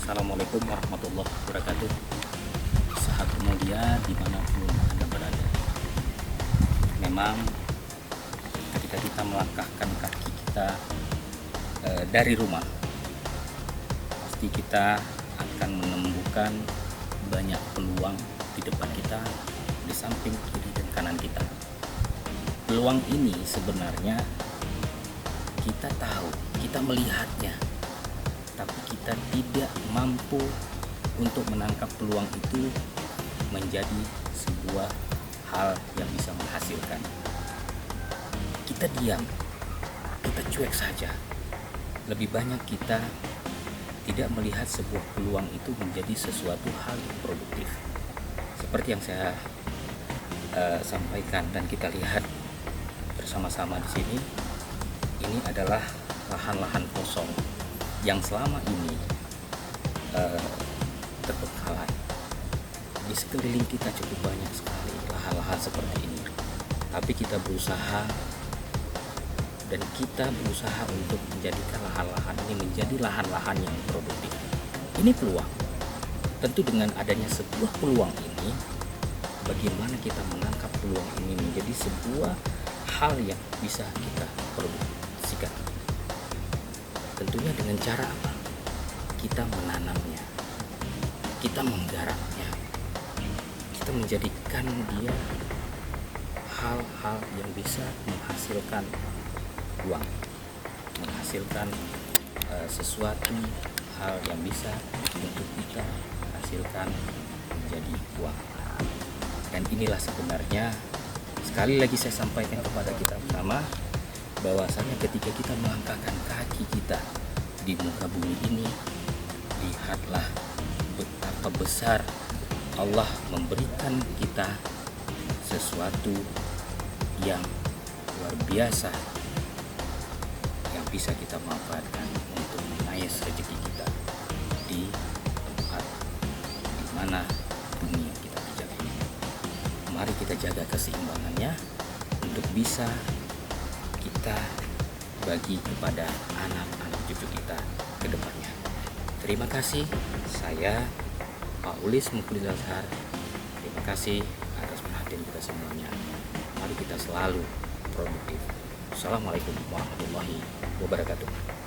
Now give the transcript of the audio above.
Assalamualaikum warahmatullahi wabarakatuh. Sahabat mulia dimanapun Anda berada, memang ketika kita melangkahkan kaki kita dari rumah, pasti kita akan menemukan banyak peluang di depan kita, di samping kiri dan kanan kita. Peluang ini sebenarnya kita tahu, kita melihatnya, tapi kita tidak mampu untuk menangkap peluang itu menjadi sebuah hal yang bisa menghasilkan. Kita diam, kita cuek saja. Lebih banyak kita tidak melihat sebuah peluang itu menjadi sesuatu hal yang produktif. Seperti yang saya sampaikan dan kita lihat bersama-sama di sini, ini adalah lahan-lahan kosong yang selama ini terbengkalai. Di sekeliling kita cukup banyak sekali lahan-lahan seperti ini, tapi kita berusaha untuk menjadikan lahan-lahan ini menjadi lahan-lahan yang produktif. Ini peluang. Tentu dengan adanya sebuah peluang ini, bagaimana kita menangkap peluang ini menjadi sebuah hal yang bisa kita produksikan. Tentunya dengan cara apa? Kita menanamnya, kita menggarapnya, kita menjadikan dia hal-hal yang bisa menghasilkan uang, menghasilkan sesuatu hal yang bisa untuk kita hasilkan menjadi uang. Dan inilah sebenarnya, sekali lagi saya sampaikan kepada kita bersama, bahwasanya ketika kita melangkahkan kaki kita di muka bumi ini, lihatlah betapa besar Allah memberikan kita sesuatu yang luar biasa yang bisa kita manfaatkan untuk mengais rezeki kita di tempat di mana bumi yang kita pijak ini. Mari kita jaga keseimbangannya untuk bisa kita bagi kepada anak-anak cucu kita ke depannya. Terima kasih, saya Pak Ulis Mukhlis Azhar. Terima kasih atas perhatian kita semuanya. Mari kita selalu produktif. Assalamualaikum warahmatullahi wabarakatuh.